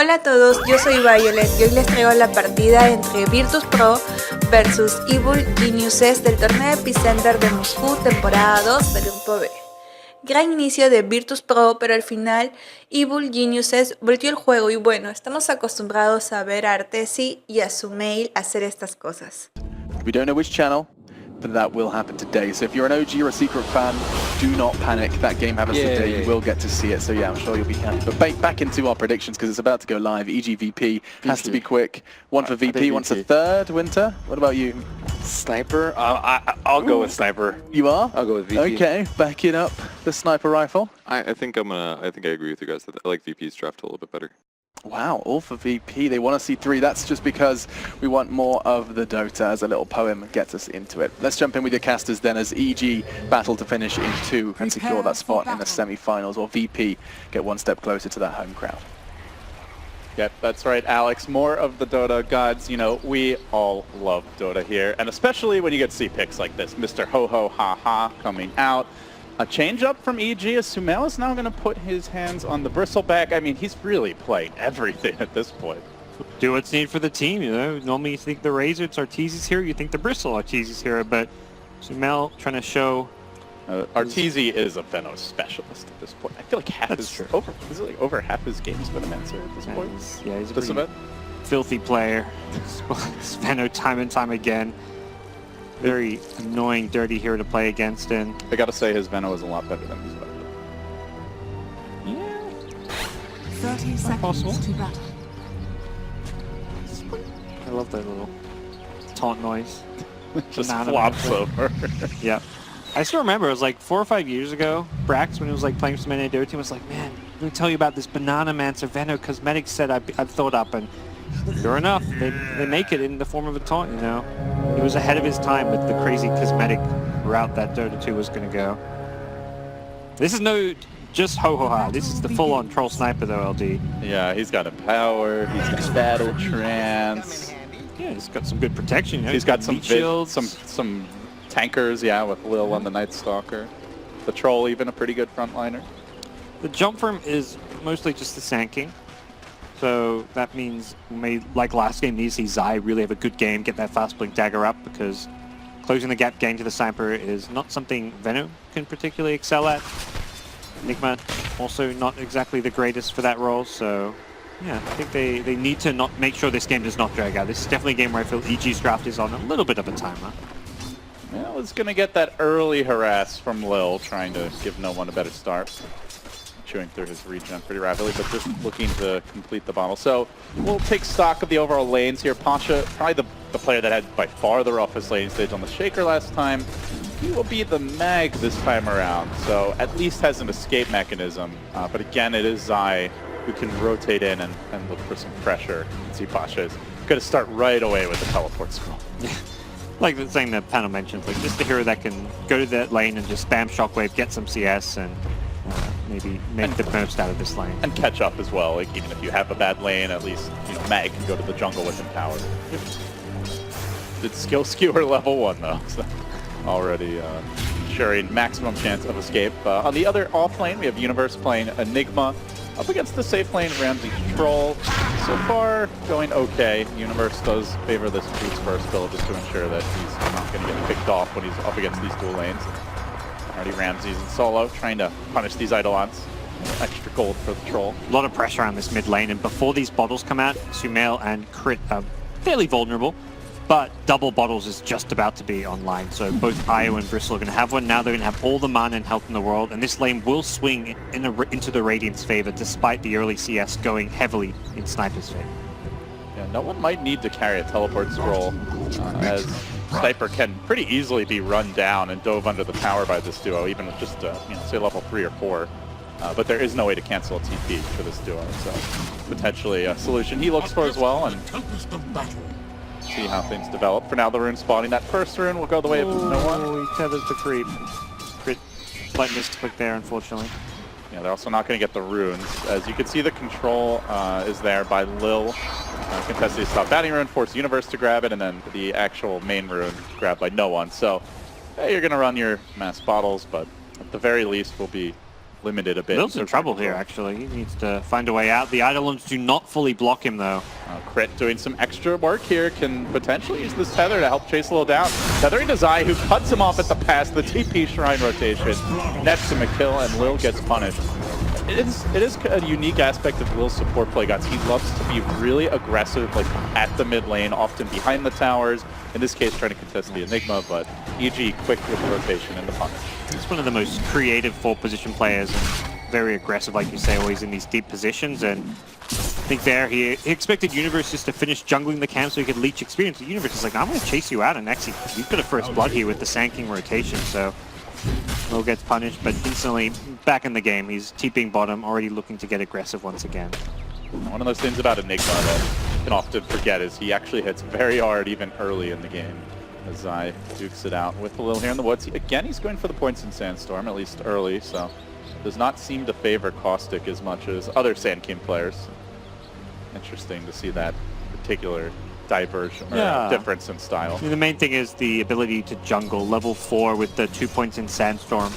Hola a todos, yo soy Violet y hoy les traigo la partida entre Virtus.Pro versus Evil Geniuses del Torneo Epicenter de Moscú Temporada 2 del Grupo B. Gran inicio de Virtus.Pro, pero al final Evil Geniuses volteó el juego y bueno, estamos acostumbrados a ver a Artesi y a su mail hacer estas cosas. We don't know which channel, but that will happen today. So if you're an OG or a secret fan, do not panic. That game happens today. You will get to see it. So yeah, I'm sure you'll be happy. But back into our predictions because it's about to go live. EGVP has to be quick. One for VP, one for third. Winter, what about you? Sniper? I'll go with sniper. You are? I'll go with VP. Okay, backing up the sniper rifle. I think I agree with you guys. I like VP's draft a little bit better. Wow, all for VP. They want to see 3. That's just because we want more of the Dota, as a little poem gets us into it. Let's jump in with your casters then as EG battle to finish in 2 and secure that spot in the semi-finals, or VP get one step closer to that home crowd. Yep, that's right, Alex. More of the Dota gods. You know, we all love Dota here, and especially when you get to see picks like this. Mr. Ho-Ho Ha-Ha coming out. A change up from EG as Sumail is now going to put his hands on the bristleback. I mean, he's really playing everything at this point. Do what's needed for the team, you know. Normally you think the Razor, it's Arteezy's hero, you think the Bristle, Arteezy's hero, but Sumail trying to show... Arteezy is a Venom specialist at this point. I feel like half his... over half his game's been a Mancer at this point. Yeah, he's a pretty filthy player. Venom time and time again. Very annoying, dirty hero to play against, and I gotta say his Venom is a lot better than his Venom. Yeah. 30 seconds to battle. I love that little taunt noise. Just flops over. Yeah. I still remember, it was like 4 or 5 years ago, Brax, when he was like playing some NA Dota team, was like, man, let me tell you about this Banana Mancer Venom cosmetic set I've thought up, and sure enough, they make it in the form of a taunt, you know. He was ahead of his time with the crazy cosmetic route that Dota 2 was going to go. This is no just ho-ho-ha. This is the full-on troll sniper though, LD. Yeah, he's got Empower, he's got Battle Trance. Yeah, he's got some good protection. You know? He's got some shields, some tankers, yeah, with Lil on the Night Stalker. The Troll even a pretty good frontliner. The jump for him is mostly just the Sand King. So that means, like last game, need to see Zai really have a good game, get that fast blink dagger up, because closing the gap getting to the sniper is not something Venom can particularly excel at. Enigma also not exactly the greatest for that role, so yeah, I think they need to not make sure this game does not drag out. This is definitely a game where I feel EG's draft is on a little bit of a timer. Well, it's going to get that early harass from Lil, trying to give no one a better start. Chewing through his regen pretty rapidly, but just looking to complete the bottle. So we'll take stock of the overall lanes here. Pasha, probably the player that had by far the roughest lane stage on the Shaker last time. He will be the Mag this time around, so at least has an escape mechanism. But again, it is Zai who can rotate in and look for some pressure. You can see Pasha is going to start right away with the teleport scroll. Like the thing that panel mentioned, like just a hero that can go to that lane and just spam Shockwave, get some CS, and maybe make the most out of this lane. And catch up as well, like even if you have a bad lane, at least, you know, Mag can go to the jungle with Empower. Yep. It's skill skewer level 1 though, so already sharing maximum chance of escape. On the other off lane, we have Universe playing Enigma up against the safe lane Ramsey Troll. So far, going okay. Universe does favor this Boots first build just to ensure that he's not going to get picked off when he's up against these dual lanes. Already Ramsey's in solo, trying to punish these Eidolons. Extra gold for the Troll. A lot of pressure on this mid lane, and before these bottles come out, Sumail and Crit are fairly vulnerable, but double bottles is just about to be online, so both Io and Bristle are going to have one. Now they're going to have all the mana and health in the world, and this lane will swing into the Radiant's favor, despite the early CS going heavily in Sniper's favor. Yeah, no one might need to carry a teleport scroll, as Sniper can pretty easily be run down and dove under the tower by this duo, even with just, you know, say level 3 or 4. But there is no way to cancel a TP for this duo, so potentially a solution he looks for as well, and see how things develop. For now, the rune spawning. That first rune will go the way of no one. Oh, he tethers the creep. Crit, slight misclick there, unfortunately. Yeah, they're also not going to get the runes. As you can see, the control is there by Lil. Contested stop batting rune, force Universe to grab it, and then the actual main rune grabbed by no one. So you're going to run your mass bottles, but at the very least will be limited a bit. Lil's in trouble here, actually. He needs to find a way out. The Eidolons do not fully block him, though. Crit doing some extra work here, can potentially use this tether to help chase Lil down. Tethering to Zai, who cuts him off at the pass, the TP Shrine rotation. Nets him a kill, and Lil gets punished. It is a unique aspect of Lil's support play, guys. He loves to be really aggressive, like at the mid lane, often behind the towers. In this case, trying to contest the Enigma, but EG quick with the rotation and the punish. He's one of the most creative 4-position players, and very aggressive, like you say, always in these deep positions. And I think there he expected Universe just to finish jungling the camp so he could leech experience. The Universe is like, I'm going to chase you out, and actually, you've got a first blood here with the Sanking rotation, so Lil gets punished, but instantly back in the game. He's TPing bottom, already looking to get aggressive once again. One of those things about Enigma that you can often forget is he actually hits very hard even early in the game. As Zai dukes it out with Lil here in the woods. Again, he's going for the points in Sandstorm, at least early, so does not seem to favor Caustic as much as other Sand King players. Interesting to see that particular diversion or difference in style. I mean, the main thing is the ability to jungle. Level 4 with the 2 points in Sandstorm.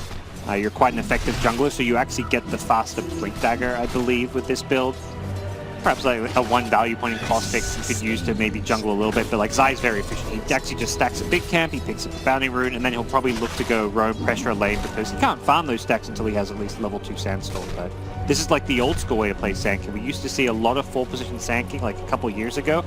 You're quite an effective jungler, so you actually get the faster Blink Dagger, I believe, with this build. Perhaps like a 1 value point in Caustic you could use to maybe jungle a little bit, but like Zai's very efficient. He actually just stacks a big camp, he picks up a bounty rune, and then he'll probably look to go roam, pressure a lane, because he can't farm those stacks until he has at least level 2 Sandstorm. But this is like the old school way to play Sandking. We used to see a lot of 4-position Sandking like a couple years ago.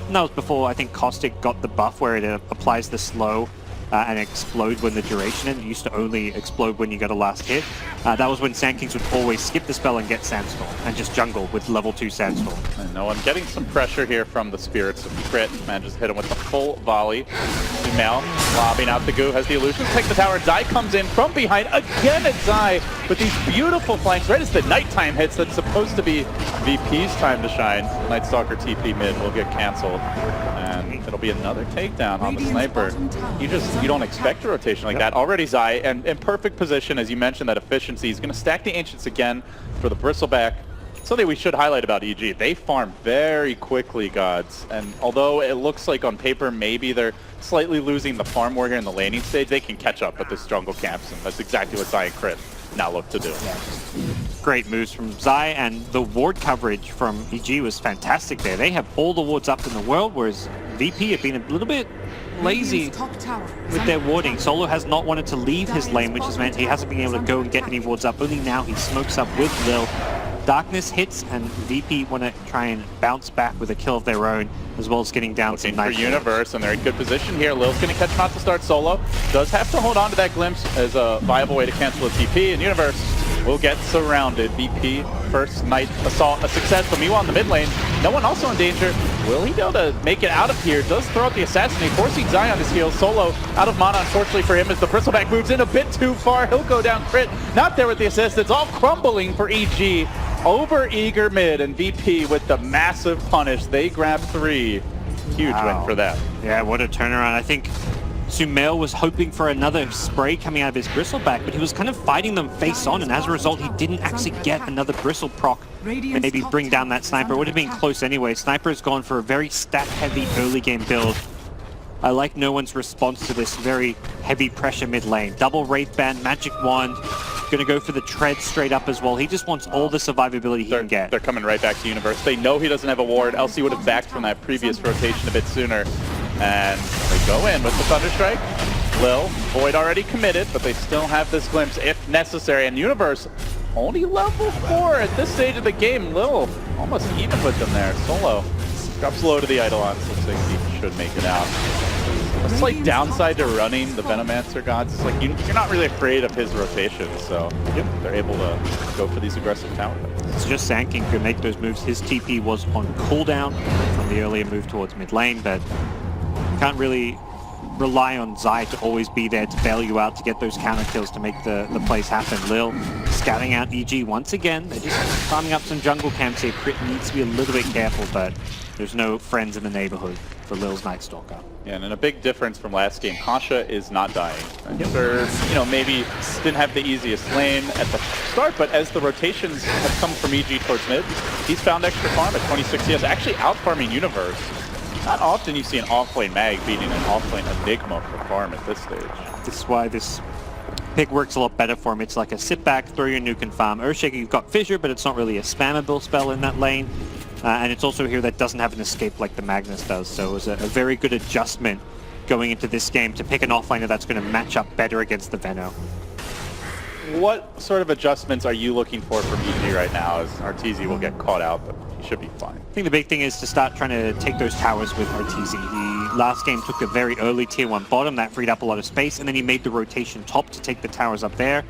And that was before I think Caustic got the buff where it applies the slow and explode when the duration ends. It used to only explode when you got a last hit. That was when Sand Kings would always skip the spell and get Sandstorm, and just jungle with level 2 Sandstorm. And no one getting some pressure here from the Spirits of Crit. Manages to hit him with the full volley. Sumail lobbing out the goo, has the illusion to take the tower. Zai comes in from behind again at Zai with these beautiful flanks. Right as the nighttime hits, that's supposed to be VP's time to shine. Night Stalker TP mid will get canceled. And it'll be another takedown on the sniper. You don't expect a rotation like that. Already Zai, and in perfect position, as you mentioned, that efficiency. He's going to stack the Ancients again for the Bristleback. Something we should highlight about EG. They farm very quickly, gods. And although it looks like on paper maybe they're slightly losing the farm war here in the laning stage, they can catch up with this jungle camps, and that's exactly what Zai and Crit now look to do. Great moves from Zai, and the ward coverage from EG was fantastic there. They have all the wards up in the world, whereas VP have been a little bit lazy with their warding. Solo has not wanted to leave his lane, which has meant he hasn't been able to go and get any wards up. Only now he smokes up with Lil. Darkness hits, and VP want to try and bounce back with a kill of their own, as well as getting down some nice for Universe, and they're in good position here. Lil's going to catch him out to start Solo. Does have to hold on to that glimpse as a viable way to cancel a TP, and Universe will get surrounded. VP, first night assault, a success, but meanwhile in the mid lane, no one also in danger. Will he be able to make it out of here? Does throw out the Assassinate, forcing Zai on his heels. Solo out of mana, unfortunately for him, as the Bristleback moves in a bit too far. He'll go down. Crit not there with the assist. It's all crumbling for EG. Over eager mid, and VP with the massive punish. They grab 3. Huge win for them. Yeah, what a turnaround. I think Sumail was hoping for another spray coming out of his Bristleback, but he was kind of fighting them face on, and as a result, he didn't actually get another Bristle proc. Maybe bring down that Sniper. It would have been close anyway. Sniper has gone for a very stat-heavy early game build. I like no one's response to this very heavy pressure mid lane. Double Wraith Band, Magic Wand, going to go for the tread straight up as well. He just wants all the survivability he can get. They're coming right back to Universe. They know he doesn't have a ward, else he would have backed from that previous rotation a bit sooner. And they go in with the Thunderstrike. Lil, Void already committed, but they still have this glimpse if necessary. And Universe, only level 4 at this stage of the game. Lil, almost even with them there. Solo drops low to the Eidolons. Looks like he should make it out. A slight downside to running the Venomancer gods is like you're not really afraid of his rotation, so they're able to go for these aggressive tower. It's just Sand King could make those moves. His TP was on cooldown from the earlier move towards mid lane, but you can't really rely on Zai to always be there to bail you out, to get those counter kills to make the plays happen. Lil scouting out EG once again. They're just farming up some jungle camps here. Crit needs to be a little bit careful, but there's no friends in the neighborhood for Lil's Night Stalker. Yeah, and a big difference from last game, Kasha is not dying. Sure, maybe didn't have the easiest lane at the start, but as the rotations have come from EG towards mid, he's found extra farm at 26 CS, actually out-farming Universe. Not often you see an off-lane mag beating an off-lane Enigma for farm at this stage. This is why this pick works a lot better for him. It's like a sit back, throw your nuke and farm. Earthshaker, you've got Fissure, but it's not really a spammable spell in that lane. And it's also here that doesn't have an escape like the Magnus does. So it was a very good adjustment going into this game to pick an offlaner that's going to match up better against the Veno. What sort of adjustments are you looking for from EG right now, as Arteezy will get caught out, but he should be fine? I think the big thing is to start trying to take those towers with Arteezy. He last game took a very early tier 1 bottom, that freed up a lot of space, and then he made the rotation top to take the towers up there.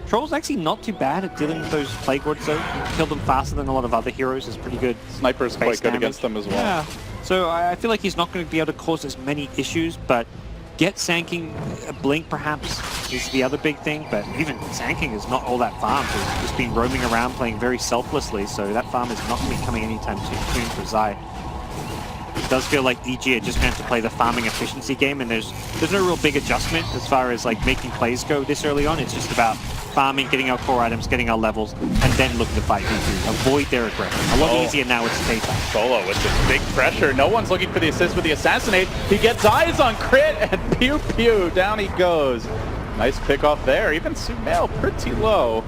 Troll's actually not too bad at dealing with those Plague Wards though. He can kill them faster than a lot of other heroes. It's pretty good. Sniper's quite good against them as well. Yeah. So I feel like he's not going to be able to cause as many issues, but get Sanking a blink perhaps is the other big thing, but even Sanking is not all that farmed. He's just been roaming around playing very selflessly, so that farm is not going to be coming anytime soon for Zai. It does feel like EG are just going to have to play the farming efficiency game, and there's no real big adjustment as far as like making plays go this early on. It's just about farming, getting our core items, getting our levels, and then looking to fight V2. Avoid their aggression. A lot easier now with daytime. Solo with this big pressure. No one's looking for the assist with the assassinate. He gets eyes on crit, and pew pew, down he goes. Nice pick off there. Even Sumail pretty low.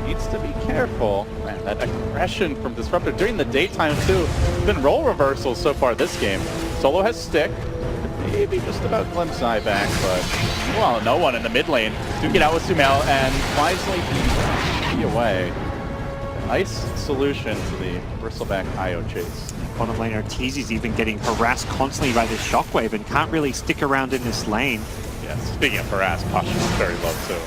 Needs to be careful. Man, that aggression from Disruptor during the daytime too. It's been role reversals so far this game. Solo has stick. Maybe just about glimpse Zai back, but well, no one in the mid lane. Duke it out with Sumail and wisely be away. Nice solution to the bristleback IO chase. Bottom lane Arteezy's even getting harassed constantly by this shockwave and can't really stick around in this lane. Yeah, speaking of harassed, Pasha is very low too.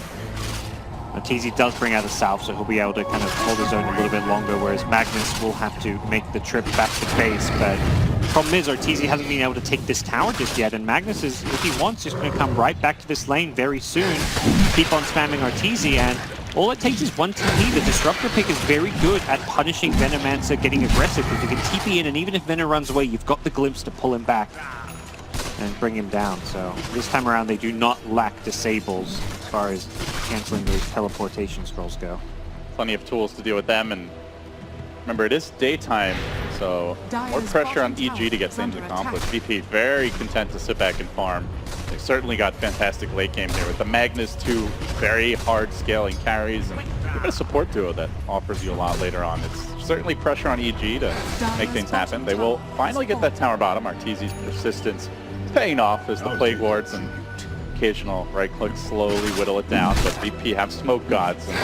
Arteezy does bring out a salve, so he'll be able to kind of hold his own a little bit longer, whereas Magnus will have to make the trip back to base. But the problem is Arteezy hasn't been able to take this tower just yet, and Magnus is, if he wants, just going to come right back to this lane very soon. Keep on spamming Arteezy, and all it takes is one TP. The Disruptor pick is very good at punishing Venomancer getting aggressive, because you can TP in, and even if Venom runs away, you've got the glimpse to pull him back and bring him down. So this time around, they do not lack disables as far as canceling those teleportation scrolls go. Plenty of tools to deal with them, and remember, it is daytime, so more pressure on EG to get things accomplished. VP very content to sit back and farm. They certainly got fantastic late game here with the Magnus, 2 very hard scaling carries, and even a support duo that offers you a lot later on. It's certainly pressure on EG to make things happen. They will finally get that tower bottom. Arteezy's persistence is paying off as the Plague Wards and occasional right click slowly whittle it down, but VP have smoke gods. And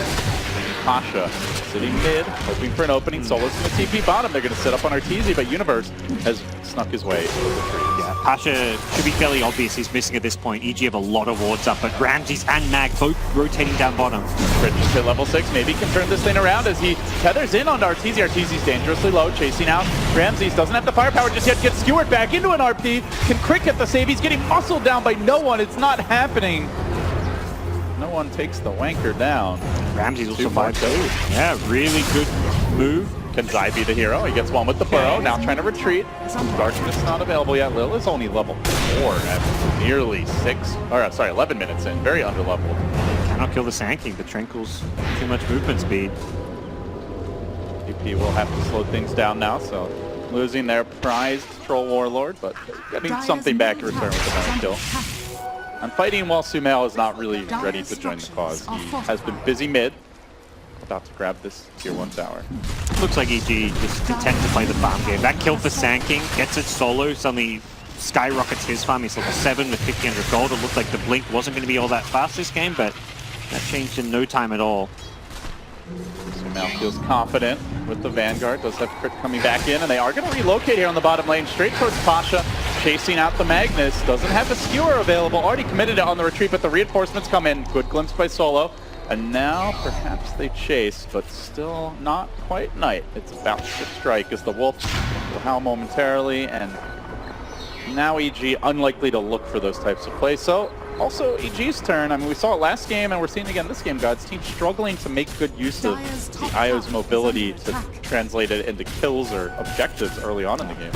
Pasha sitting mid, hoping for an opening. Solo's in the TP bottom. They're going to set up on Arteezy, but Universe has snuck his way into the trees. Yeah, Pasha should be fairly obvious he's missing at this point. EG have a lot of wards up, but Ramses and Mag both rotating down bottom. Crit just hit level 6, maybe can turn this thing around as he tethers in on Arteezy. Arteezy's dangerously low, chasing out. Ramses doesn't have the firepower just yet, gets skewered back into an RP. Can Crit get the save? He's getting muscled down by no one. It's not happening. No one takes the wanker down. Ramses will survive those. Yeah, really good move. Can Zai be the hero? He gets one with the burrow, now trying to retreat. Darkness not available yet. Lil is only level 4 at nearly 11 minutes in. Very underleveled. Cannot kill the Sand King. The Tranquil's too much movement speed. DP will have to slow things down now, so losing their prized Troll Warlord, but getting something back in return with the Venom kill. And fighting while Sumail is not really ready to join the cause. He has been busy mid, about to grab this tier 1 tower. Looks like EG just content to play the farm game. That kill for Sand King gets it solo, suddenly skyrockets his farm. He's level 7 with 1500 gold. It looked like the blink wasn't going to be all that fast this game, but that changed in no time at all. Sumail feels confident with the Vanguard, does have crit coming back in, and they are going to relocate here on the bottom lane, straight towards Pasha, chasing out the Magnus. Doesn't have the skewer available, already committed it on the retreat, but the reinforcements come in. Good glimpse by Solo, and now perhaps they chase, but still not quite night. It's about to strike as the Wolf will howl momentarily, and now EG unlikely to look for those types of plays. So also EG's turn. I mean, we saw it last game and we're seeing it again this game, God's team struggling to make good use of the IO's mobility to translate it into kills or objectives early on in the game.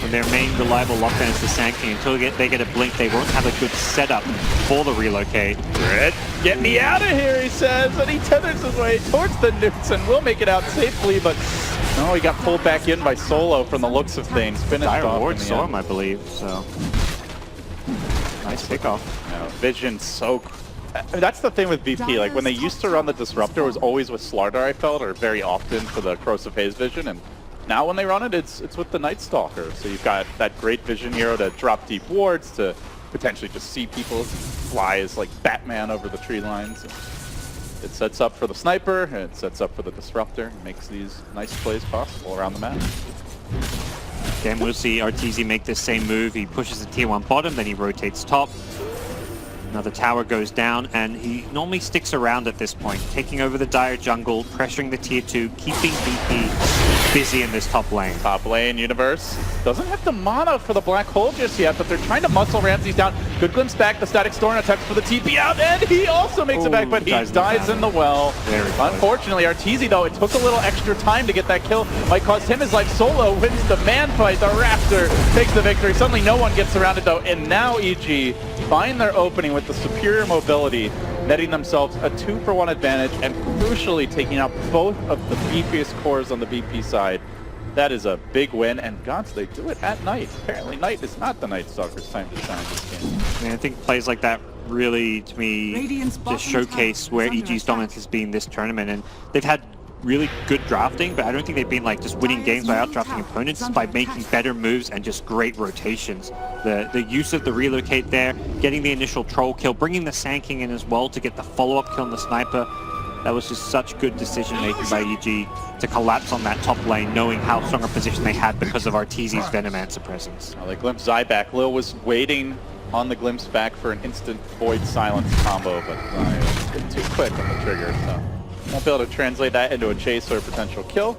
And their main reliable lockdown is the Sand King. Until they get a blink, they won't have a good setup for the relocate. Red, get me out of here, he says, and he tethers his way towards the nukes and will make it out safely, but no, he got pulled back in by Solo from the looks of things. Finished off Ward saw him, I believe, so nice pickoff. Vision so That's the thing with VP, like when they used to run the Disruptor, it was always with Slardar, I felt, or very often for the Corrosive Haze vision, and now when they run it, it's with the Night Stalker. So you've got that great vision hero to drop deep wards, to potentially just see people fly as like Batman over the tree lines. It sets up for the Sniper, and it sets up for the Disruptor, and makes these nice plays possible around the map. Again, we'll see Arteezy make this same move. He pushes the tier 1 bottom, then he rotates top. Another tower goes down, and he normally sticks around at this point, taking over the Dire jungle, pressuring the tier 2, keeping VP busy in this top lane. Top lane, Universe doesn't have the mana for the Black Hole just yet, but they're trying to muscle Ramses down. Good glimpse back, the Static Storm attempts for the TP out, and he also makes it back, but he dies in the well. Unfortunately, Arteezy, though, it took a little extra time to get that kill. Might cost him his life. Solo wins the man fight. The Raptor takes the victory. Suddenly, no one gets surrounded, though, and now EG find their opening with the superior mobility, netting themselves a 2-for-1 advantage, and crucially taking out both of the beefiest cores on the VP side. That is a big win, and gods, they do it at night. Apparently, night is not the Night Stalker's time to shine this game. I mean, I think plays like that really, to me, just showcase where EG's dominance has been this tournament, and they've had really good drafting, but I don't think they've been like just winning games by outdrafting opponents, by making better moves and just great rotations. The use of the relocate there, getting the initial troll kill, bringing the Sand King in as well to get the follow-up kill on the Sniper. That was just such good decision making by EG to collapse on that top lane, knowing how strong a position they had because of Arteezy's Venomancer presence. Well, they glimpse Zai back. Lil was waiting on the glimpse back for an instant Void Silence combo, but Zai was a bit too quick on the trigger, so won't be able to translate that into a chase or a potential kill.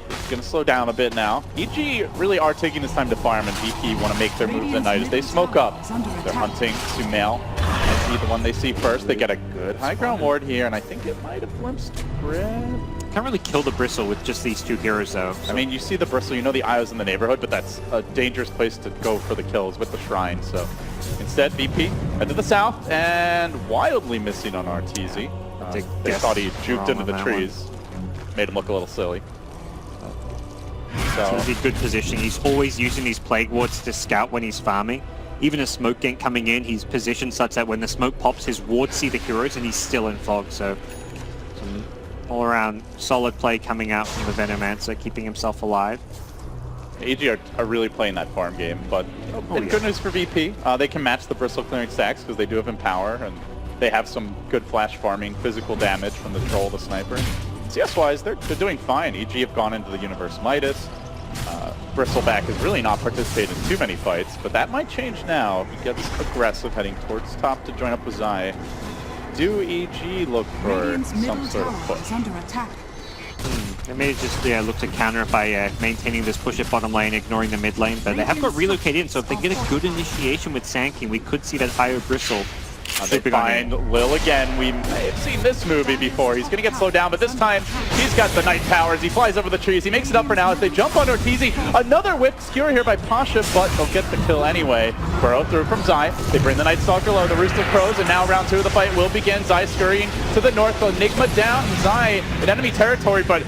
It's going to slow down a bit now. EG really are taking this time to farm, and VP want to make their moves at night as they smoke up. They're hunting Sumail. I see the one they see first. They get a good high ground ward here, and I think it might have glimpsed Grid. Can't really kill the Bristle with just these two heroes, though. I mean, you see the Bristle, you know the Io's in the neighborhood, but that's a dangerous place to go for the kills with the Shrine. So instead, VP head to the south, and wildly missing on Arteezy. They thought he juked into the trees. Made him look a little silly. So he's in good position. He's always using these Plague Wards to scout when he's farming. Even a smoke gank coming in, he's positioned such that when the smoke pops, his wards see the heroes and he's still in fog. So some all-around solid play coming out from the Venomancer, keeping himself alive. AG are really playing that farm game, but good news for VP. They can match the Bristle clearing stacks because they do have Empower, and they have some good flash farming, physical damage from the Troll, the Sniper. CS-wise, they're doing fine. EG have gone into the Universe Midas. Bristleback has really not participated in too many fights, but that might change now. He gets aggressive heading towards top to join up with Zai. Do EG look for some sort of push? They may just look to counter it by maintaining this push at bottom lane, ignoring the mid lane, but they have got relocate in, so if they get a good initiation with Sand King, we could see that Io Bristle. They find Lil again. We may have seen this movie before. He's going to get slowed down, but this time he's got the Night Powers. He flies over the trees. He makes it up for now as they jump on Arteezy. Another whip skewer here by Pasha, but they'll get the kill anyway. Burrow through from Zai. They bring the Night Stalker low. The Rooster crows, and now round 2 of the fight will begin. Zai scurrying to the north. Enigma down. Zai in enemy territory, but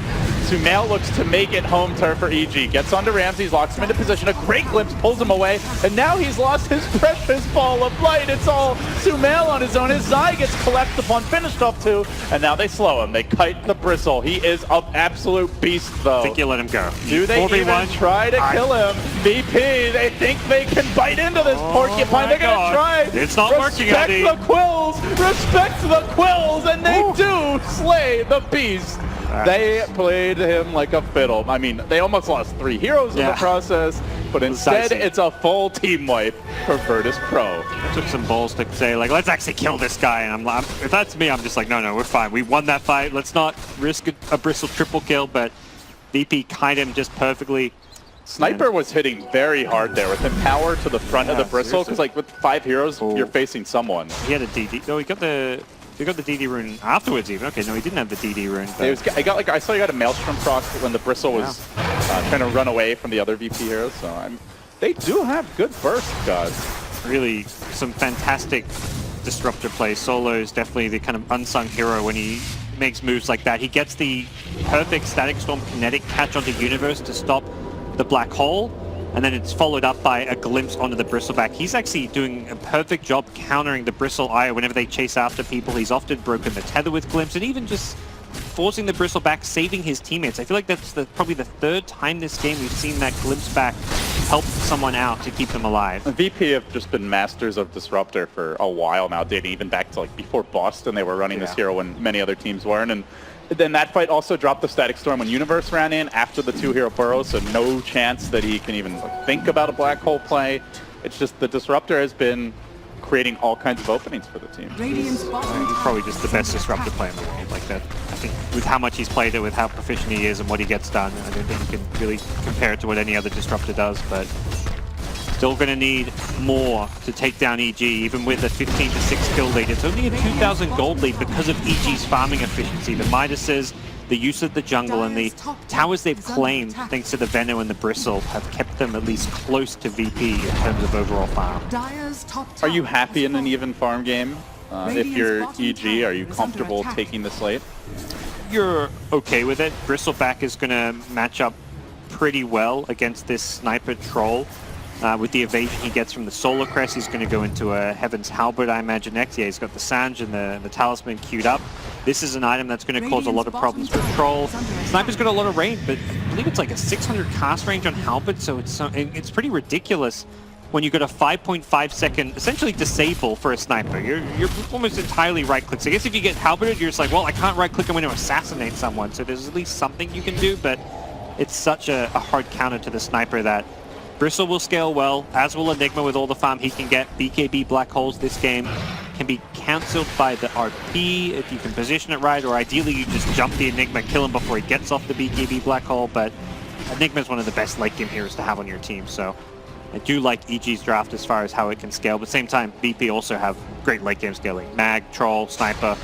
Sumail looks to make it home turf for EG. Gets onto Ramses, locks him into position. A great glimpse pulls him away, and now he's lost his precious ball of light. It's all Sumail on his own. His Zai gets collapsed upon, finished off too, and now they slow him. They kite the Bristle. He is an absolute beast, though. I think you let him go. Do they even try to kill him? VP, they think they can bite into this porcupine. They're going to try. It's not working, Eddie. Respect the Quills. Respect the Quills, and they do slay the beast. They played him like a fiddle. I mean, they almost lost 3 heroes in the process, but instead it's a full team wipe for Virtus.Pro. It took some balls to say, like, let's actually kill this guy. And if that's me, I'm just like, no, we're fine. We won that fight. Let's not risk a Bristle triple kill, but VP kited him just perfectly. Sniper was hitting very hard there with him power to the front of the Bristle, because like with 5 heroes, you're facing someone. He had a DD. No, he got the DD rune afterwards even. Okay, no, he didn't have the DD rune. I saw he got a Maelstrom proc when the Bristle was trying to run away from the other VP heroes, so they do have good burst, guys. Really, some fantastic disruptor play. Solo is definitely the kind of unsung hero when he makes moves like that. He gets the perfect Static Storm kinetic catch onto Universe to stop the Black Hole. and then it's followed up by a glimpse onto the Bristleback. He's actually doing a perfect job countering the Bristle IO whenever they chase after people. He's often broken the tether with glimpse, and even just forcing the Bristleback, saving his teammates. I feel like that's probably the third time this game we've seen that glimpse back help someone out to keep them alive. VP have just been masters of Disruptor for a while now, dating even back to like before Boston. They were running this hero when many other teams weren't, and then that fight also dropped the Static Storm when Universe ran in after the 2-hero burrow, so no chance that he can even think about a black hole play. It's just the Disruptor has been creating all kinds of openings for the team. He's probably just the best Disruptor player in the world. Like that, I think with how much he's played it, with how proficient he is and what he gets done, I don't think you can really compare it to what any other Disruptor does, but still going to need more to take down EG, even with a 15-6 kill lead. It's only a 2,000 gold lead because of EG's farming efficiency. The Midases, the use of the jungle, and the towers they've claimed, thanks to the Venom and the Bristle, have kept them at least close to VP in terms of overall farm. Are you happy in an even farm game? If you're EG, are you comfortable taking this late? You're okay with it. Bristleback is going to match up pretty well against this Sniper Troll. With the evasion he gets from the Solar Crest, he's going to go into a Heaven's Halberd, I imagine, next. Yeah, he's got the Sange and the Talisman queued up. This is an item that's going to cause a lot of problems for Troll. Sniper's got a lot of range, but I believe it's like a 600 cast range on Halberd, so it's pretty ridiculous when you got a 5.5 second, essentially disable for a Sniper. You're almost entirely right-click. So I guess if you get Halberded, you're just like, well, I can't right-click, I'm going to assassinate someone. So there's at least something you can do, but it's such a hard counter to the Sniper that Bristle will scale well, as will Enigma with all the farm he can get. BKB Black Holes this game can be cancelled by the RP if you can position it right, or ideally you just jump the Enigma, kill him before he gets off the BKB Black Hole, but Enigma is one of the best late game heroes to have on your team, so I do like EG's draft as far as how it can scale, but at the same time, VP also have great late game scaling. Mag, Troll, Sniper.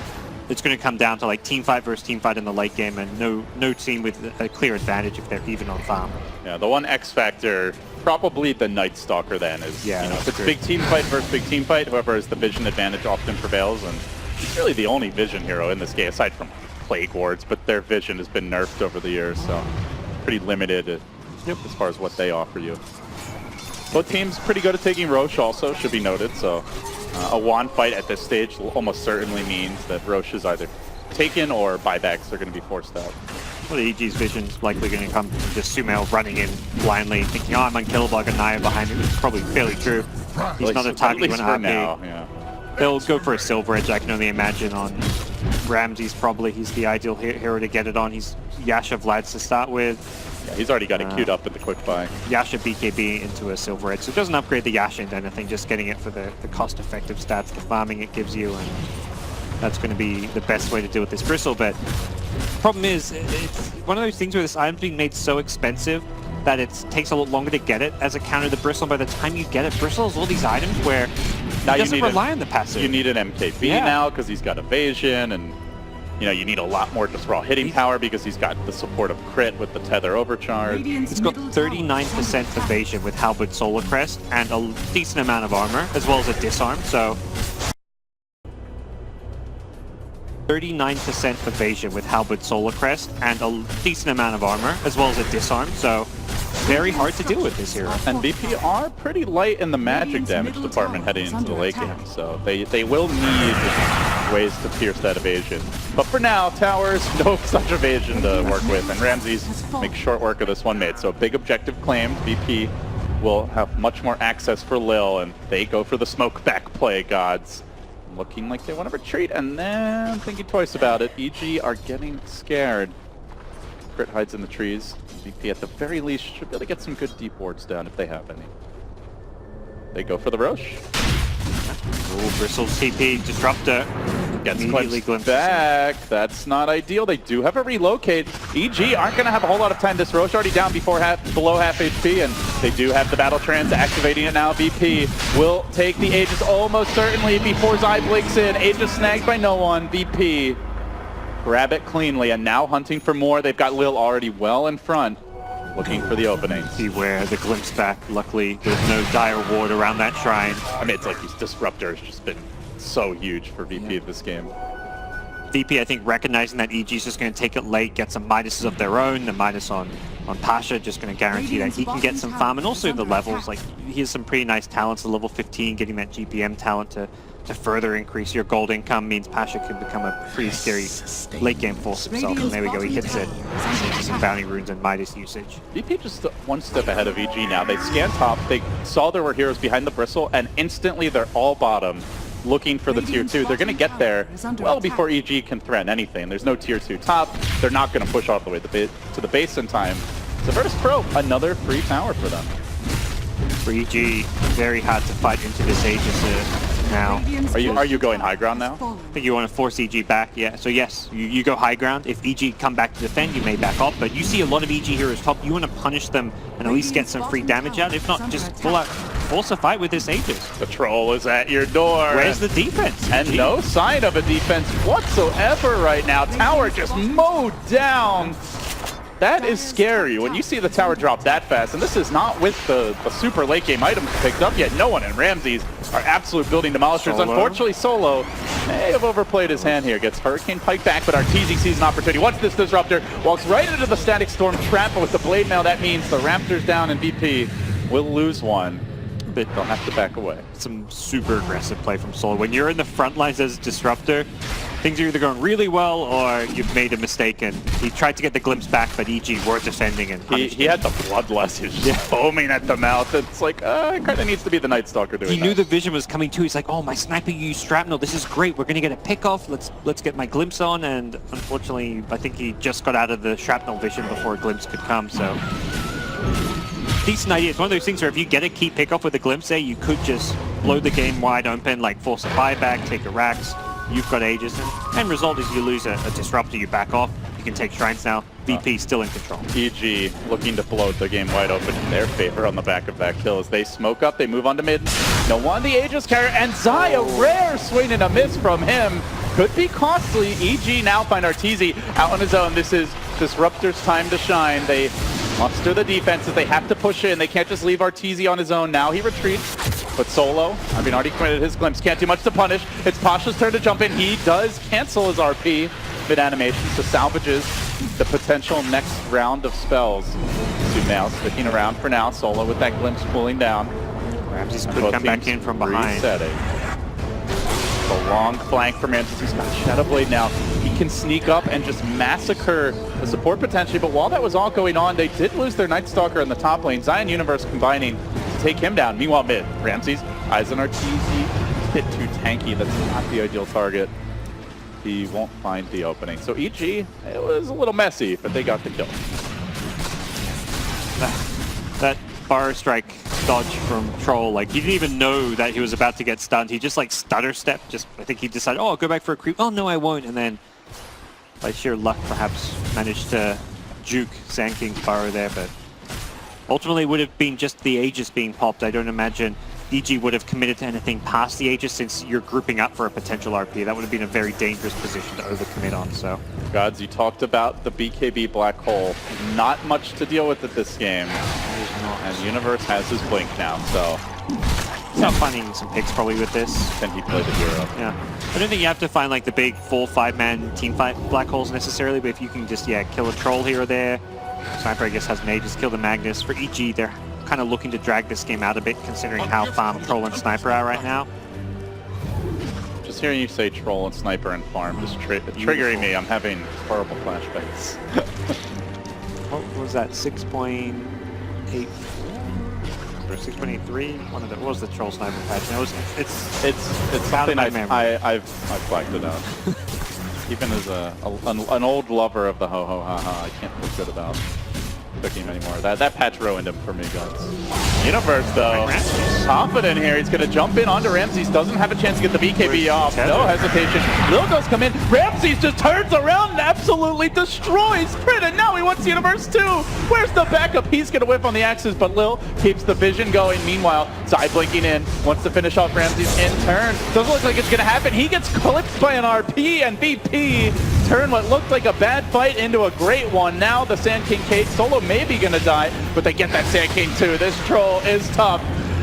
It's going to come down to like team fight versus team fight in the late game, and no team with a clear advantage if they're even on farm. Yeah, the one X factor, probably the Night Stalker then, is, you know, if it's big team fight versus big team fight, whoever has the vision advantage often prevails, and he's really the only vision hero in this game, aside from Plague Wards, but their vision has been nerfed over the years, so pretty limited as far as what they offer you. Both teams pretty good at taking Roche also, should be noted, so a wand fight at this stage almost certainly means that Roche is either taken or buybacks are going to be forced out. Well, EG's vision's likely going to come from just Sumail running in blindly, thinking, oh, I'm unkillable, I got Naya behind me. It's probably fairly true. He's not a target when RP. Now, yeah. They'll go for a Silver Edge, I can only imagine, on Ramses probably. He's the ideal hero to get it on. He's Yasha Vlad's to start with. Yeah, he's already got it queued up in the quick buy. Yasha BKB into a Silver Edge, so it doesn't upgrade the Yasha into anything, just getting it for the cost-effective stats, the farming it gives you, and that's going to be the best way to deal with this Bristle. But the problem is, it's one of those things where this item's being made so expensive that it takes a lot longer to get it as a counter to Bristle. By the time you get it, Bristle has all these items where now he doesn't rely on the passive. You need an MKB now because he's got evasion, and you know, you need a lot more just raw hitting power because he's got the support of crit with the tether overcharge. He's got 39% evasion with Halberd Solar Crest and a decent amount of armor, as well as a disarm, so 39% evasion with Halberd Solar Crest and a decent amount of armor, as well as a disarm, so very hard to deal with this hero. And VP are pretty light in the magic damage department heading into the late game, so they will need ways to pierce that evasion. But for now, towers, no such evasion to work with, and Ramses makes short work of this one mate. So big objective claimed. VP will have much more access for Lil, and they go for the smoke back play, gods. Looking like they want to retreat, and then thinking twice about it. EG are getting scared. Crit hides in the trees. VP at the very least should be able to get some good deep wards down if they have any. They go for the Roche. Ooh, Bristle's TP, Disruptor. Gets glimpsed back. That's not ideal. They do have a relocate. EG aren't going to have a whole lot of time. This Roche already down below half HP, and they do have the Battle Trance activating it now. VP will take the Aegis almost certainly before Zai blinks in. Aegis snagged by no one. VP grab it cleanly, and now hunting for more. They've got Lil already well in front, looking for the openings. Beware the glimpse back. Luckily, there's no dire ward around that shrine. I mean, it's like these Disruptors just been so huge for VP this game. VP, I think, recognizing that EG is just going to take it late, get some Midases of their own. The Midas on on Pasha, just going to guarantee that he can get some farm, and also the levels. Like, he has some pretty nice talents at level 15, getting that GPM talent to further increase your gold income means Pasha can become a pretty scary late game force himself. And there we go, he hits it. Some bounty runes and Midas usage. VP just one step ahead of EG now. They scanned top, they saw there were heroes behind the bristle, and instantly they're all bottom, looking for the tier 2. They're going to get there well before EG can threaten anything. There's no tier 2 top. They're not going to push all the way to the base in time. So Virtus.Pro, another free tower for them. For EG, very hard to fight into this Aegis now. Are you going high ground now? I think you want to force EG back, yeah. So yes, you go high ground. If EG come back to defend, you may back off. But you see a lot of EG heroes top. You want to punish them and at least get some free damage out. If not, just full out force a fight with this Aegis. The troll is at your door. Where's the defense? And no sign of a defense whatsoever right now. Tower just mowed down. That is scary when you see the tower drop that fast, and this is not with the super late game items picked up yet. No one in Ramses are absolute building demolishers. Solo. Unfortunately, Solo may have overplayed his hand here. Gets Hurricane Pike back, but Arteezy sees an opportunity. Once this Disruptor walks right into the Static Storm trap, but with the Blade Mail, that means the Raptors down and VP will lose one. But they'll have to back away. Some super aggressive play from Solo. When you're in the front lines as Disruptor, things are either going really well or you've made a mistake. And he tried to get the glimpse back, but EG were defending and he had the bloodlust. He was just foaming at the mouth. It's like, it kind of needs to be the Night Stalker doing He that. knew the vision was coming too. He's like, oh, my sniper used shrapnel. This is great. We're going to get a pick off. Let's get my glimpse on. And unfortunately, I think he just got out of the shrapnel vision before a glimpse could come. So decent idea. It's one of those things where if you get a key pick-off with a glimpse there, you could just blow the game wide open, like force a buyback, take a Rax. You've got Aegis, and end result is you lose a Disruptor, you back off. You can take Shrines now. VP still in control. EG looking to blow the game wide open in their favor on the back of that kill as they smoke up. They move on to mid. No one, the Aegis carrier, and Zai, a rare swing and a miss from him. Could be costly. EG now find Arteezy out on his own. This is Disruptor's time to shine. They muster the defenses. They have to push in. They can't just leave Arteezy on his own. Now he retreats. But Solo, I mean, already committed his glimpse. Can't do much to punish. It's Pasha's turn to jump in. He does cancel his RP mid-animation, so salvages the potential next round of spells. Sumail sticking around for now. Solo with that glimpse pulling down. Ramses could come back in from behind. Resetting. The long flank from Ramses. He's got Shadow Blade now. He can sneak up and just massacre the support potentially. But while that was all going on, they did lose their Night Stalker in the top lane. Zion Universe combining to take him down. Meanwhile, mid, Ramses eyes on Arteezy. A bit too tanky. That's not the ideal target. He won't find the opening. So EG, it was a little messy, but they got the kill. That bar strike dodge from Troll, like he didn't even know that he was about to get stunned. He just like stutter stepped. I think he decided, oh, I'll go back for a creep. Oh no, I won't. And then by sheer luck, perhaps managed to juke Sand King's Burrow there. But ultimately, would have been just the Aegis being popped. I don't imagine EG would have committed to anything past the Aegis since you're grouping up for a potential RP. That would have been a very dangerous position to overcommit on. So, Gods, you talked about the BKB black hole. Not much to deal with at this game. And Universe has his blink now, so he's not finding some picks probably with this. Can he play the hero? Yeah. I don't think you have to find like the big 4-5-man team fight black holes necessarily, but if you can just, kill a troll here or there. Sniper, I guess, has Mages, kill the Magnus. For EG, they're kind of looking to drag this game out a bit, considering how farm Troll and Sniper are right now. Just hearing you say Troll and Sniper and farm is triggering me. I'm having horrible flashbacks. What was that, 6.84 or 6.83? One of the, what was the Troll Sniper patch? No, it's something I've flagged it out. Even as an old lover of the ho-ho ha-ha, I can't feel good about cooking him anymore. That patch ruined him for me, guys. Universe, though, confident here. He's going to jump in onto Ramses. Doesn't have a chance to get the BKB off. No hesitation. Lil goes come in. Ramses just turns around and absolutely destroys Crit, and now he wants Universe too. Where's the backup? He's going to whip on the axes, but Lil keeps the vision going. Meanwhile, Zai blinking in. Wants to finish off Ramses in turn. Doesn't look like it's going to happen. He gets clipped by an RP, and VP turn what looked like a bad fight into a great one. Now the Sand King Kate Solo may be going to die, but they get that Sand King too. This troll is tough.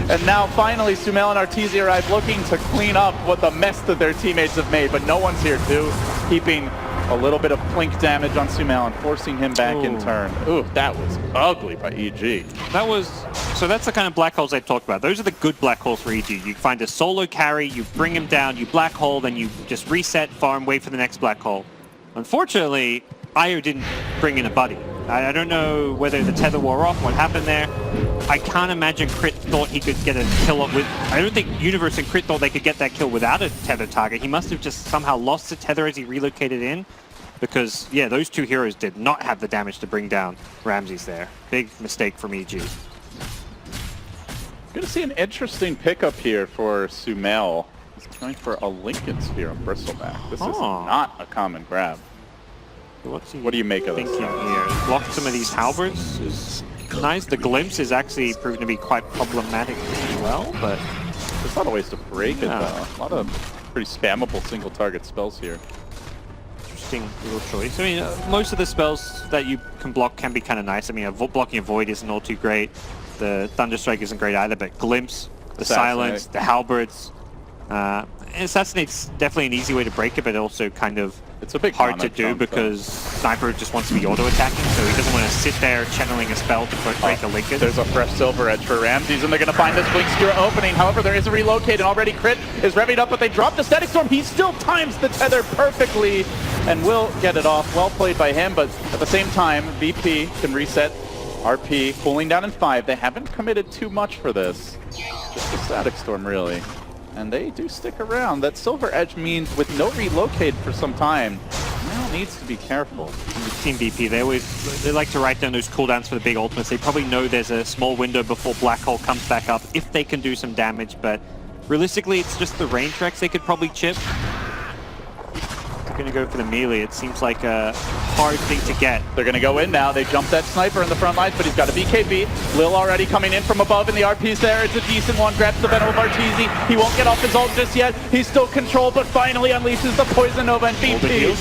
And now finally Sumail and Arteezy arrive looking to clean up what the mess that their teammates have made, but no one's here too, keeping A little bit of plink damage on Sumail and forcing him back in turn. Ooh, that was ugly by EG. That was, so that's the kind of black holes I talked about. Those are the good black holes for EG. You find a solo carry, you bring him down, you black hole, then you just reset, farm, wait for the next black hole. Unfortunately, Io didn't bring in a buddy. I don't know whether the tether wore off, what happened there. I can't imagine Crit thought he could get a kill with... I don't think Universe and Crit thought they could get that kill without a tether target. He must have just somehow lost the tether as he relocated in. Because, yeah, those two heroes did not have the damage to bring down Ramses there. Big mistake from EG. Going to see an interesting pickup here for Sumail. He's going for a Lincoln Sphere on Bristleback. This is not a common grab. What do you make of this? Thinking here, block some of these halberds is nice. The glimpse is actually proven to be quite problematic as well, but there's a lot of ways to break it though. A lot of pretty spammable single target spells here. Interesting little choice. I mean, most of the spells that you can block can be kind of nice. I mean, blocking a void isn't all too great. The Thunderstrike isn't great either, but glimpse, the silence, the halberds. Assassinate's definitely an easy way to break it, but also kind of it's a bit hard to do because Sniper just wants to be auto-attacking, so he doesn't want to sit there channeling a spell to break a Lincoln. There's a fresh Silver Edge for Ramses, and they're going to find this Blink Skewer opening. However, there is a relocate, and already Crit is revving up, but they drop the Static Storm. He still times the tether perfectly and will get it off. Well played by him, but at the same time, VP can reset. RP cooling down in 5. They haven't committed too much for this. Just the Static Storm, really. And they do stick around. That Silver Edge means with no relocate for some time, now needs to be careful. Team VP, they like to write down those cooldowns for the big ultimates. They probably know there's a small window before Black Hole comes back up if they can do some damage, but realistically, it's just the range tracks they could probably chip. They're going to go for the melee. It seems like a hard thing to get. They're going to go in now. They jumped that Sniper in the front lines, but he's got a BKB. Lil already coming in from above, and the RP's there. It's a decent one. Grabs the Venom of Arteezy. He won't get off his ult just yet. He's still controlled, but finally unleashes the Poison Nova, and VP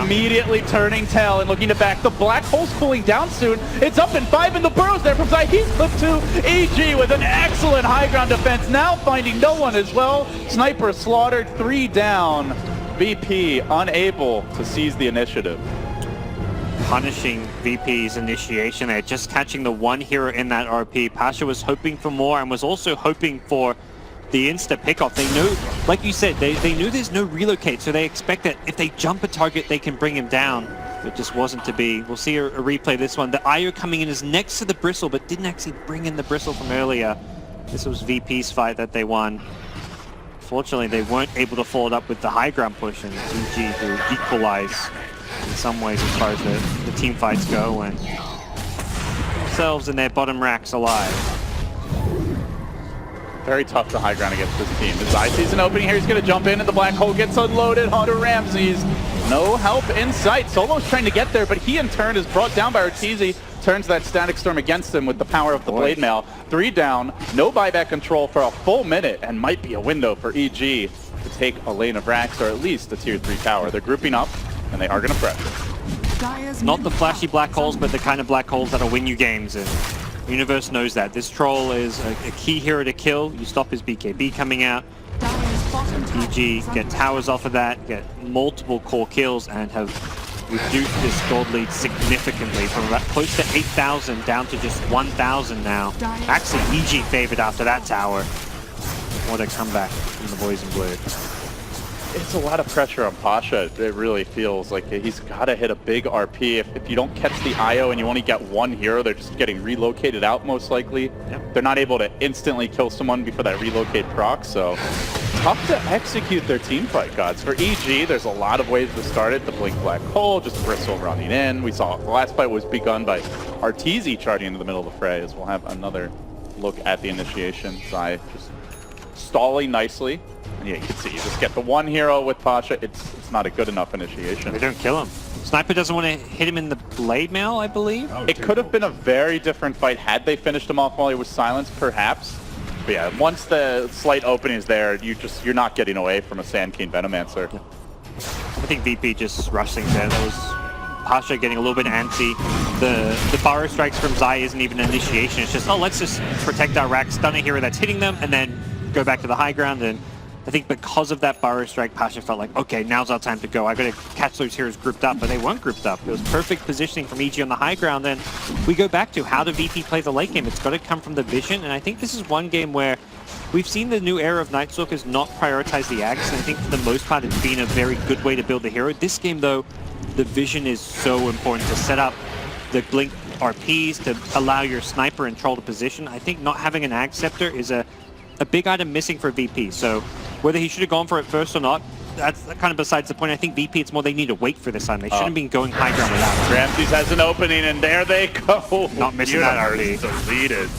immediately turning tail and looking to back. The Black Hole's cooling down soon. It's up in 5, and the burrows there from Zai. He's flipped to EG with an excellent high ground defense. Now finding no one as well. Sniper slaughtered, 3 down. VP unable to seize the initiative. Punishing VP's initiation there, just catching the one hero in that RP. Pasha was hoping for more and was also hoping for the insta pickoff. They knew, like you said, they knew there's no relocate, so they expect that if they jump a target, they can bring him down. It just wasn't to be. We'll see a replay of this one. The Io coming in is next to the Bristle, but didn't actually bring in the Bristle from earlier. This was VP's fight that they won. Fortunately, they weren't able to follow it up with the high ground push, and EG to equalize in some ways as far as the team fights go, and themselves and their bottom racks alive. Very tough to high ground against this team. As Zai sees an opening here, he's going to jump in, and the Black Hole gets unloaded onto Ramses. No help in sight. Solo's trying to get there, but he in turn is brought down by Arteezy. Turns that Static Storm against him with the power of the Blade Mail. 3 down, no buyback control for a full minute, and might be a window for EG to take a lane of racks, or at least a tier 3 tower. They're grouping up, and they are going to pressure. Not the flashy black holes, but the kind of black holes that'll win you games, and Universe knows that. This troll is a key hero to kill. You stop his BKB coming out. EG get towers off of that, get multiple core kills, and have reduced this gold lead significantly from about close to 8,000 down to just 1,000 now. Actually, EG favored after that tower. What a comeback from the boys in blue. It's a lot of pressure on Pasha. It really feels like he's got to hit a big RP. If you don't catch the IO and you only get one hero, they're just getting relocated out most likely. Yep. They're not able to instantly kill someone before that relocate proc, so tough to execute their team fight, gods. For EG, there's a lot of ways to start it. The Blink Black Hole, just Bristle running in. We saw the last fight was begun by Arteezy charging into the middle of the fray, as we'll have another look at the initiation. Zai just stalling nicely. And yeah, you can see, you just get the one hero with Pasha. It's not a good enough initiation. They don't kill him. Sniper doesn't want to hit him in the blade mail, I believe. It could have been a very different fight had they finished him off while he was silenced, perhaps. But yeah, once the slight opening is there, you're not getting away from a Sand King Venomancer. Yeah. I think VP just rushed things there. That was Pasha getting a little bit antsy. The Burrow strikes from Zai isn't even an initiation. It's just, oh, let's just protect our rack, stun a hero that's hitting them, and then go back to the high ground. And I think because of that Burrow Strike, Passion felt like, okay, now's our time to go. I got to catch those heroes grouped up, but they weren't grouped up. It was perfect positioning from EG on the high ground. Then we go back to how do VP play the late game? It's got to come from the vision, and I think this is one game where we've seen the new era of Night Stalkers not prioritize the Axe, and I think for the most part it's been a very good way to build the hero. This game, though, the vision is so important to set up the Blink RPs, to allow your sniper and troll to position. I think not having an Axe Scepter is a big item missing for VP, so whether he should have gone for it first or not, that's kind of besides the point. I think VP, it's more they need to wait for this time. They shouldn't have been going high ground without it. Ramses has an opening, and there they go. Not missing that RP. Deleted.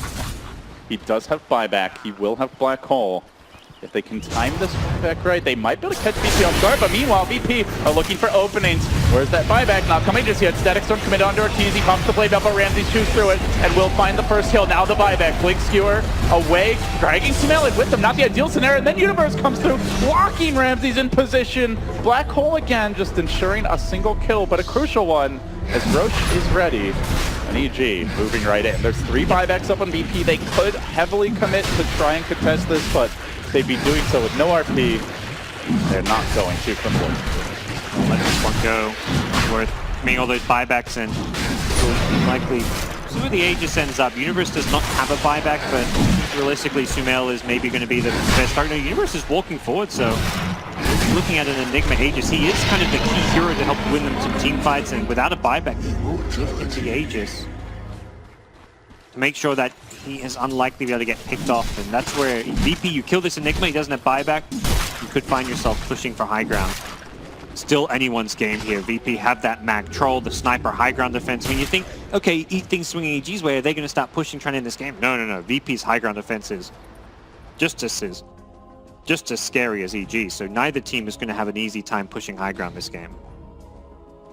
He does have buyback. He will have Black Hole. If they can time this back right, they might be able to catch VP off guard, but meanwhile, VP are looking for openings. Where's that buyback? Not coming just yet. Static Storm committed onto Ortiz. He pumps the blade up, but Ramsey shoots through it and will find the first kill. Now the buyback. Blink Skewer away, dragging Sumail with them. Not the ideal scenario. And then Universe comes through, locking Ramsey's in position. Black Hole again, just ensuring a single kill, but a crucial one as Roche is ready. And EG moving right in. There's 3 buybacks up on VP. They could heavily commit to try and contest this, but they'd be doing so with no RP. They're not going to from Blue. Let this one go. Worth making all those buybacks and likely. This is where the Aegis ends up. Universe does not have a buyback, but realistically, Sumail is maybe going to be the best target. Universe is walking forward, so looking at an Enigma Aegis, he is kind of the key hero to help win them some team fights, and without a buyback, he will drift into the Aegis to make sure that he is unlikely to be able to get picked off. And that's where VP, you kill this Enigma, he doesn't have buyback, you could find yourself pushing for high ground. Still anyone's game here. VP have that mag troll, the sniper, high ground defense. I mean, you think, okay, eat things swinging EG's way, are they going to start pushing, trying to end this game? No, no, no. VP's high ground defense is just as scary as EG, so neither team is going to have an easy time pushing high ground this game.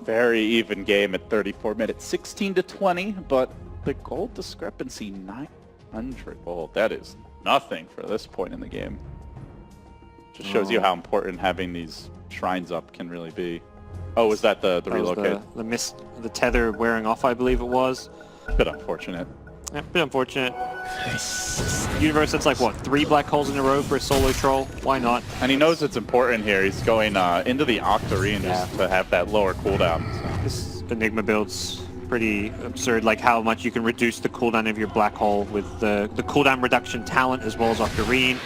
Very even game at 34 minutes, 16-20, but the gold discrepancy 900 gold. That is nothing for this point in the game. Just shows you how important having these shrines up can really be. Oh, was that the relocate? The tether wearing off, I believe it was. Bit unfortunate. Yeah, bit unfortunate. Universe, that's like, what, 3 black holes in a row for a solo troll? Why not? And he knows it's important here. He's going into the Octarine just to have that lower cooldown. So. This Enigma build's pretty absurd, like how much you can reduce the cooldown of your black hole with the cooldown reduction talent as well as Octarine.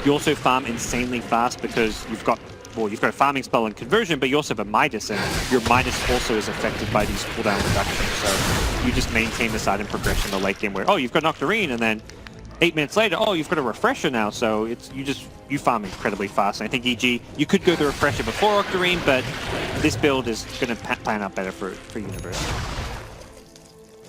You also farm insanely fast because you've got a farming spell and conversion, but you also have a Midas, and your Midas also is affected by these cooldown reductions. So you just maintain this item progression in the late game where, oh, you've got an Octarine, and then 8 minutes later, oh, you've got a Refresher now. So you farm incredibly fast. And I think EG, you could go the Refresher before Octarine, but this build is going to plan out better for Universe.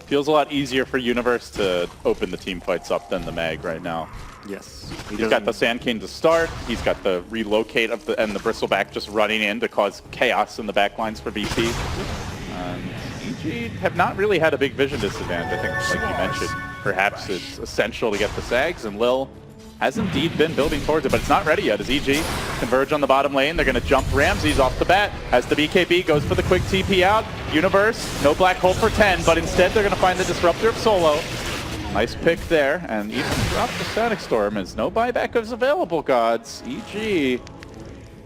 Feels a lot easier for Universe to open the team fights up than the Mag right now. Yes. He's got the Sand King to start. He's got the relocate and the Bristleback just running in to cause chaos in the backlines for VP. EG have not really had a big vision disadvantage. I think, like you mentioned, perhaps it's essential to get the Sags, and Lil has indeed been building towards it, but it's not ready yet as EG converge on the bottom lane. They're going to jump Ramses off the bat as the BKB goes for the quick TP out. Universe, no black hole for 10, but instead they're going to find the Disruptor of Solo. Nice pick there, and even drop the Static Storm as no buyback is available, gods. EG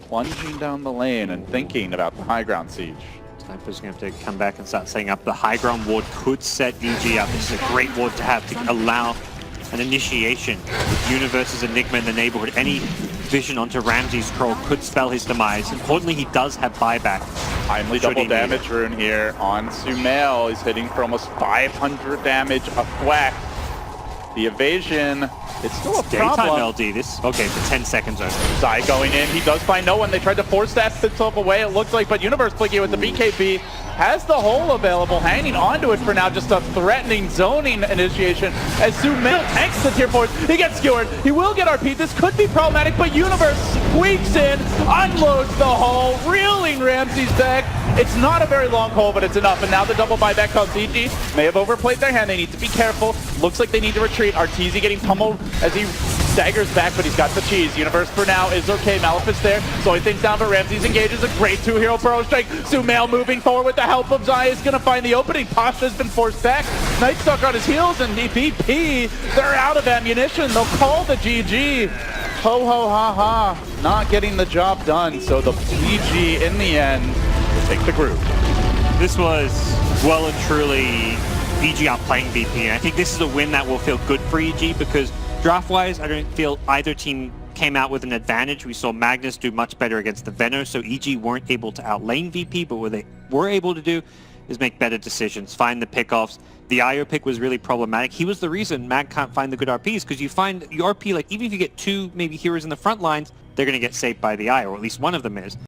plunging down the lane and thinking about the high ground siege. Sniper's going to have to come back and start setting up. The high ground ward could set EG up. This is a great ward to have to allow an initiation with Universe's Enigma in the neighborhood. Any vision onto Ramsey's troll could spell his demise. Importantly, he does have buyback. Timely double damage rune here on Sumail. He's hitting for almost 500 damage a thwack. The evasion, it's still a problem. Daytime LD, okay, for 10 seconds over. Zai going in, he does find no one. They tried to force that himself away, it looks like, but Universe Blinky with the BKB has the hole available, hanging onto it for now, just a threatening zoning initiation as Sumail tanks the tier 4s. He gets skewered, he will get RP, this could be problematic, but Universe squeaks in, unloads the hole, reeling Ramses back. It's not a very long hole, but it's enough, and now the double buyback comes. EG may have overplayed their hand, they need to be careful. Looks like they need to retreat. Arteezy getting pummeled as he staggers back, but he's got the cheese. Universe for now is okay. Malefic's there, slowing things down, but Ramses engages a great 2-hero Burrow Strike. Sumail moving forward with the help of Zai is going to find the opening. Pasha's been forced back. Nightstalker on his heels, and VP, they're out of ammunition. They'll call the GG. ho ho ha ha, not getting the job done. So the PG in the end will take the group. This was well and truly EG outplaying VP, and I think this is a win that will feel good for EG because draft-wise, I don't feel either team came out with an advantage. We saw Magnus do much better against the Venom, so EG weren't able to outlane VP, but what they were able to do is make better decisions, find the pickoffs. The IO pick was really problematic. He was the reason Mag can't find the good RPs, because you find your RP, like even if you get two maybe heroes in the front lines, they're going to get saved by the IO, or at least one of them is.